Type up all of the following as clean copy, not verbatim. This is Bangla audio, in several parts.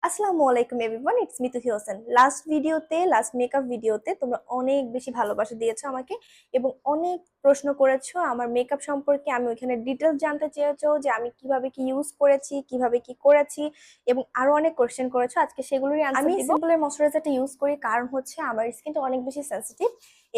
আসসালামু আলাইকুম everyone, it's me Tuhi Hossain. Last makeup ভিডিওতে তোমরা অনেক বেশি ভালোবাসা দিয়েছো আমাকে এবং অনেক প্রশ্ন করেছো আমার মেকআপ সম্পর্কে। আমি ওইখানে ডিটেলস জানতে চেয়েছো যে আমি কিভাবে কি ইউজ করেছি, কিভাবে কি করেছি এবং আরো অনেক কোশ্চেন করেছো। আজকে সেগুলোরই আনসার দিব। আমি সিম্পলের ময়শ্চারাইজারটা ইউজ করি কারণ হচ্ছে আমার স্কিনটা অনেক বেশি সেনসিটিভ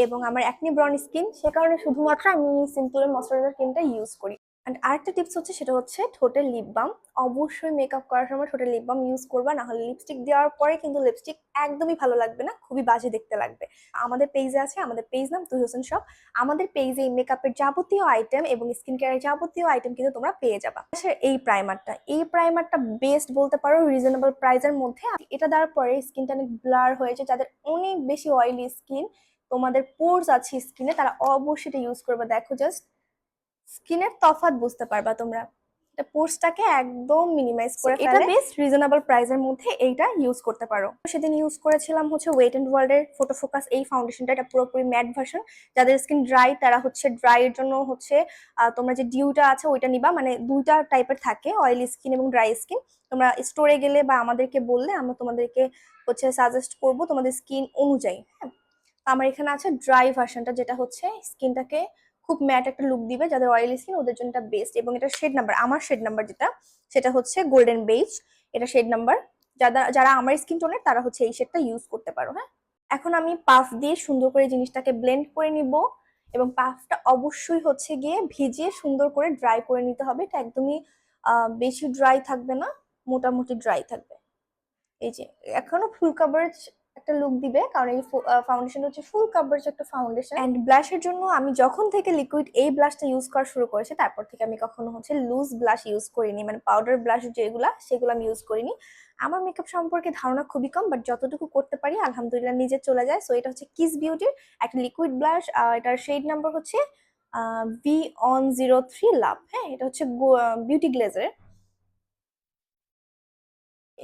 এবং আমার অ্যাকনি ব্রন স্কিন, সে কারণে শুধুমাত্র আমি সিম্পলের ময়শ্চারাইজার ক্রিমটা ইউজ করি। এন্ড আরেকটা টিপস হচ্ছে, সেটা হচ্ছে ঠোঁটের লিপ বাম। অবশ্যই মেকআপ করার সময় ঠোঁটের লিপ বাম ইউজ করবা, না হলে লিপস্টিক দেওয়ার পরে কিন্তু লিপস্টিক একদমই ভালো লাগবে না, খুবই বাজে দেখতে লাগবে। আমাদের পেজে আছে, আমাদের পেজ নাম তুহি হোসেন শপ। আমাদের পেজে এই মেকআপের যাবতীয় আইটেম এবং স্কিন কেয়ারের যাবতীয় আইটেম কিন্তু তোমরা পেয়ে যাবা। এই প্রাইমারটা বেস্ট বলতে পারো, রিজনেবল প্রাইসের মধ্যে। এটা দেওয়ার পরে স্কিনটা অনেক ব্লার হয়েছে, যাদের অনেক বেশি অয়েলি স্কিন, তোমাদের পোরস আছে স্কিনে, তারা অবশ্যই এটা ইউজ করবে। দেখো জাস্ট স্কিনের তফাৎ বুঝতে পারবা তোমরা। এটা পোর্সটাকে একদম মিনিমাইজ করে ফেলে। এটা বেস্ট রিজনেবল প্রাইসের মধ্যে এইটা ইউজ করতে পারো। সেদিন ইউজ করেছিলাম হচ্ছে ওয়েট এন্ড ওয়ার্ল্ড এর ফটো ফোকাস এই ফাউন্ডেশনটা। এটা পুরোপুরি ম্যাট ভার্সন। যাদের স্কিন ড্রাই তারা হচ্ছে ড্রাই এর জন্য হচ্ছে তোমরা যে ডিউটা আছে ওইটা নিবা। মানে দুইটা টাইপের থাকে, অয়েলি স্কিন এবং ড্রাই স্কিন। তোমরা স্টোরে গেলে বা আমাদেরকে বললে আমরা তোমাদেরকে হচ্ছে সাজেস্ট করব তোমাদের স্কিন অনুযায়ী। হ্যাঁ, আমার এখানে আছে ড্রাই ভার্সনটা, যেটা হচ্ছে স্কিনটাকে খুব ম্যাট একটা লুক দিবে। যাদের অয়েলি স্কিন ওদের জন্য এটা বেস্ট। এবং এটা শেড নাম্বার, আমার শেড নাম্বার যেটা, সেটা হচ্ছে গোল্ডেন বেজ। এটা শেড নাম্বার। যারা যারা আমার স্কিন টোনের তারা হচ্ছে এই শেডটা ইউজ করতে পারো। হ্যাঁ, এখন আমি পাফ দিয়ে সুন্দর করে জিনিসটাকে ব্লেন্ড করে নিব। এবং পাফটা অবশ্যই হচ্ছে গিয়ে ভিজিয়ে সুন্দর করে ড্রাই করে নিতে হবে। এটা একদমই বেশি ড্রাই থাকবে না, মোটামুটি ড্রাই থাকবে। এই যে এখনো ফুল কাভারেজ একটা লুক দিবে, কারণ এই ফাউন্ডেশন হচ্ছে ফুল কাভারেজ একটা ফাউন্ডেশন। এন্ড ব্লাশের জন্য আমি যখন থেকে লিকুইড এই ব্লাশটা ইউজ করা শুরু করেছি, তারপর থেকে আমি কখনো হচ্ছে লুজ ব্লাশ ইউজ করিনি, মানে পাউডার ব্লাশ যেগুলা সেগুলো আমি ইউজ করিনি। আমার মেকআপ সম্পর্কে ধারণা খুবই কম, বাট যতটুকু করতে পারি আলহামদুলিল্লাহ নিজে চলে যায়। সো এটা হচ্ছে কিস বিউটির একটা লিকুইড ব্লাশ। এটার শেড নাম্বার হচ্ছে V-on-03 লাভ। হ্যাঁ, এটা হচ্ছে বিউটি গ্লেজারের।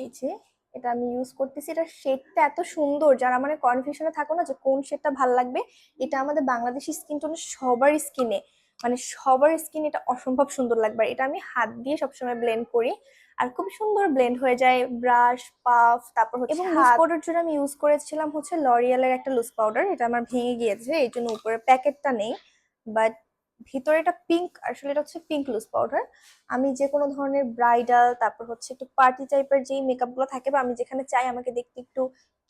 এই যে এটা আমি ইউজ করতেছি, এটা শেডটা এত সুন্দর, যারা মানে কনফিউশনে থাকো না যে কোন শেডটা ভালো লাগবে। এটা আমাদের বাংলাদেশি স্কিন টোনের সবার স্কিনে, মানে সবার স্কিন এটা অসম্ভব সুন্দর লাগবে। এটা আমি হাত দিয়ে সবসময় ব্লেন্ড করি আর খুব সুন্দর ব্লেন্ড হয়ে যায়। ব্রাশ, পাফ, তারপর হচ্ছে এবং লুজ পাউডার জন্য আমি ইউজ করেছিলাম হচ্ছে লরিয়ালের একটা লুজ পাউডার। এটা আমার ভেঙে গিয়েছে, এই জন্য উপরে প্যাকেটটা নেই, বাট ভিতরে এটা পিঙ্ক। আসলে এটা হচ্ছে পিঙ্ক লুজ পাউডার। আমি যে কোনো ধরনের ব্রাইডাল, তারপর হচ্ছে একটু পার্টি টাইপের যেই মেকআপ গুলো থাকে, বা আমি যেখানে চাই আমাকে দেখতে একটু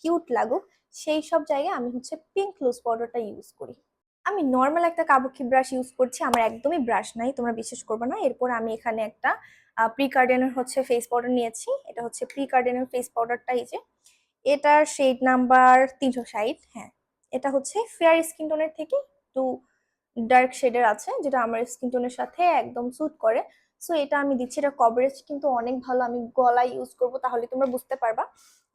কিউট লাগুক, সেই সব জায়গায় আমি হচ্ছে পিঙ্ক লুজ পাউডারটা ইউজ করি। আমি নর্মাল একটা কাবুকি ব্রাশ ইউজ করছি, আমার একদমই ব্রাশ নাই, তোমরা বিশ্বাস করবে না। এরপর আমি এখানে একটা প্রি কার্ডেনের হচ্ছে ফেস পাউডার নিয়েছি। এটা হচ্ছে প্রি কার্ডেনের ফেস পাউডারটা। এই যে এটার শেড নাম্বার 360। হ্যাঁ, এটা হচ্ছে ফেয়ার স্কিন টোনের থেকে একটু ডার্ক শেডের আছে, যেটা আমার স্কিন টোনের সাথে একদম স্যুট করে। সো এটা আমি দিচ্ছি। এটা কভারেজ কিন্তু অনেক ভালো। আমি গলায় ইউজ করব, তাহলে তোমরা বুঝতে পারবা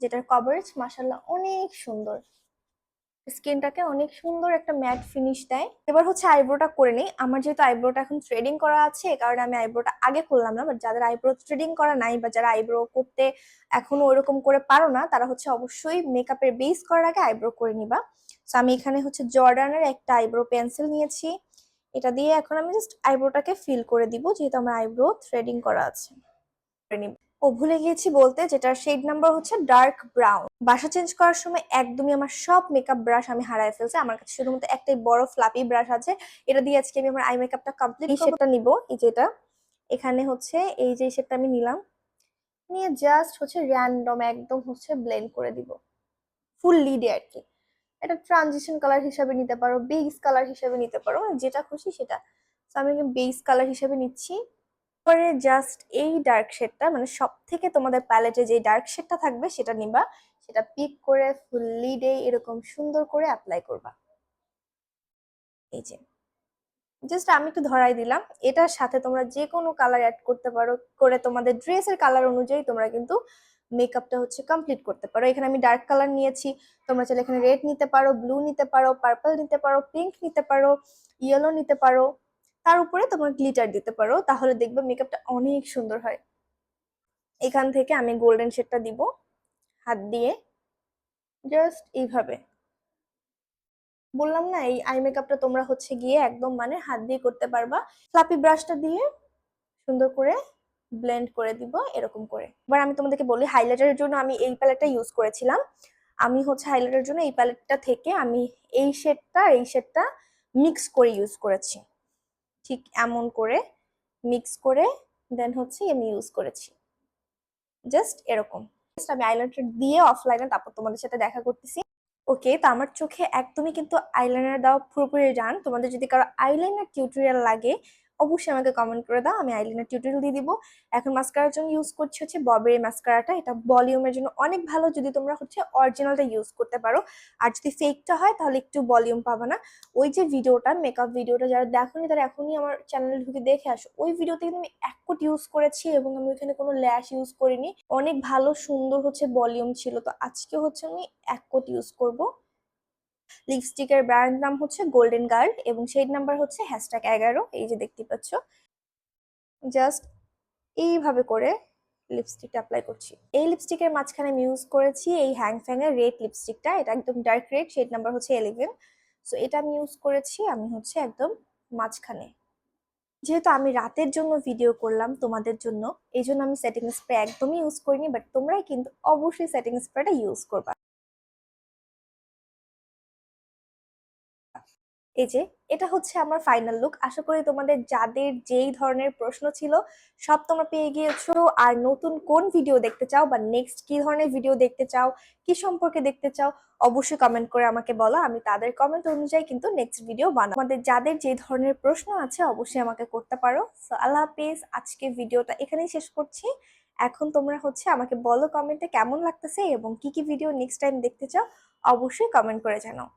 যেটার কভারেজ মাশাআল্লাহ অনেক সুন্দর। স্কিনটাকে অনেক সুন্দর একটা ম্যাট ফিনিশ দেয়। এবার হচ্ছে আইব্রোটা করে নিই। আমার যেহেতু আইব্রোটা এখন থ্রেডিং করা আছে, কারণ আমি আইব্রোটা আগে করলাম না। বাট যাদের আইব্রো থ্রেডিং করা নাই বা যারা আইব্রো করতে এখনো ওইরকম করে পারো না, তারা হচ্ছে অবশ্যই মেকআপের বেস করার আগে আইব্রো করে নিবা। তো আমি এখানে হচ্ছে জর্ডানের একটা আইব্রো পেন্সিল নিয়েছি। এটা দিয়ে এখন আমি জাস্ট আইব্রোটাকে ফিল করে দিব, যেহেতু আমার আইব্রো থ্রেডিং করা আছে। ও ভুলে গিয়েছি বলতে, যেটার শেড নাম্বার হচ্ছে ডার্ক ব্রাউন। বাসা চেঞ্জ করার সময় একদমই আমার সব মেকআপ ব্রাশ আমি হারায় ফেলছি। আমার কাছে শুধুমাত্র একটাই বড় ফ্লাপি ব্রাশ আছে। এটা দিয়ে আজকে আমি আমার আই মেকআপটা কমপ্লিট করব। এই শেডটা নিব, এই যেটা এখানে হচ্ছে এই যে শেডটা আমি নিলাম, নিয়ে জাস্ট হচ্ছে র্যান্ডম একদম হচ্ছে ব্লেন্ড করে দিব ফুল লিডে আর কি। এটা ট্রানজিশন কালার হিসাবে নিতে পারো, বেস কালার হিসাবে নিতে পারো, মানে যেটা খুশি সেটা। তো আমি বেস কালার হিসাবে নিচ্ছি। পরে জাস্ট এই ডার্ক শেডটা, মানে সব থেকে তোমাদের প্যালেটে যে ডার্ক শেডটা থাকবে সেটা নিবা, সেটা পিক করে ফুল লিডে এরকম সুন্দর করে অ্যাপ্লাই করবা। এই যে জাস্ট আমি একটু ধরাই দিলাম। এটার সাথে তোমরা যে কোনো কালার অ্যাড করতে পারো, করে তোমাদের ড্রেসের কালার অনুযায়ী তোমরা কিন্তু মেকআপটা হচ্ছে কমপ্লিট করতে পারো। এখানে আমি ডার্ক কালার নিয়েছি, তোমরা চাইলে এখানে রেড নিতে পারো, ব্লু নিতে পারো, পার্পল নিতে পারো, পিঙ্ক নিতে পারো, ইয়েলো নিতে পারো। তার উপরে তোমরা গ্লিটার দিতে পারো, তাহলে দেখবে মেকআপটা অনেক সুন্দর হয়। এখান থেকে আমি গোল্ডেন শেডটা দিব হাত দিয়ে, জাস্ট এইভাবে। বললাম না, এই আই মেকআপটা তোমরা হচ্ছে গিয়ে একদম মানে হাত দিয়ে করতে পারবা। ফ্লাপি ব্রাশটা দিয়ে সুন্দর করে ব্লেন্ড করে দিব এরকম করে। এবার আমি তোমাদেরকে বলি, হাইলাইটারের জন্য আমি এই প্যালেটটা ইউজ করেছিলাম। আমি হচ্ছে হাইলাইটারের জন্য এই প্যালেটটা থেকে আমি এই শেডটা মিক্স করে ইউজ করেছি, ঠিক এমন করে মিক্স করে দেন হচ্ছে আমি ইউজ করেছি জাস্ট এরকম। আমি আইলাইনার দিয়ে অফলাইনে তারপর তোমাদের সাথে দেখা করতেছি। ওকে, তো আমার চোখে একদমই কিন্তু আইলাইনার দেওয়া পুরোপুরি ডান। তোমাদের যদি কারো আইলাইনার টিউটোরিয়াল লাগে অবশ্যই আমাকে কমেন্ট করে দাও, আমি আইলাইনার টিউটোরিয়াল দিয়ে দিব। এখন মাস্কারার জন্য ইউজ করছি হচ্ছে ববের মাস্কারাটা, এটা ভলিউমের জন্য অনেক ভালো যদি তোমরা হচ্ছে অরিজিনালটা ইউজ করতে পারো। আর যদি ফেকটা হয় তাহলে একটু ভলিউম পাবে না। ওই যে ভিডিওটা, মেকআপ ভিডিওটা যারা দেখোনি তারা এখনই আমার চ্যানেলে ঢুকে দেখে আসো। ওই ভিডিওতে কিন্তু আমি 1 কোট ইউজ করেছি এবং আমি ওইখানে কোনো ল্যাশ ইউজ করিনি। অনেক ভালো সুন্দর হচ্ছে ভলিউম ছিল। তো আজকে হচ্ছে আমি 1 কোট ইউজ করব। লিপস্টিকের ব্র্যান্ড নাম হচ্ছে গোল্ডেন গার্ল এবং শেড নাম্বার হচ্ছে #11। এই যে দেখতে পাচ্ছ, জাস্ট এইভাবে করে লিপস্টিকটা অ্যাপ্লাই করছি। এই লিপস্টিকের মাঝখানে আমি ইউজ করেছি এই হ্যাং ফ্যাং এর রেড লিপস্টিকটা, এটা একদম ডার্ক রেড, শেড নাম্বার হচ্ছে 11। সো এটা আমি ইউজ করেছি আমি হচ্ছে একদম মাঝখানে। যেহেতু আমি রাতের জন্য ভিডিও করলাম তোমাদের জন্য, এই জন্য আমি সেটিং স্প্রে একদমই ইউজ করিনি, বাট তোমরাই কিন্তু অবশ্যই সেটিং স্প্রেটা ইউজ করবা। এই যে এটা হচ্ছে আমার ফাইনাল লুক। আশা করি তোমাদের যাদের যেই ধরনের প্রশ্ন ছিল সব তোমরা পেয়ে গিয়েছো। আর নতুন কোন ভিডিও দেখতে চাও বা নেক্সট কি ধরনের ভিডিও দেখতে চাও, কি সম্পর্কে দেখতে চাও, অবশ্যই কমেন্ট করে আমাকে বলো। আমি তাদের কমেন্ট অনুযায়ী কিন্তু নেক্সট ভিডিও বানাবো। তোমাদের যাদের যে ধরনের প্রশ্ন আছে অবশ্যই আমাকে করতে পারো। সো আল্লাহ হাফেজ, আজকে ভিডিওটা এখানেই শেষ করছি। এখন তোমরা হচ্ছে আমাকে বলো কমেন্টে কেমন লাগতেছে এবং কি কি ভিডিও নেক্সট টাইম দেখতে চাও, অবশ্যই কমেন্ট করে জানাও।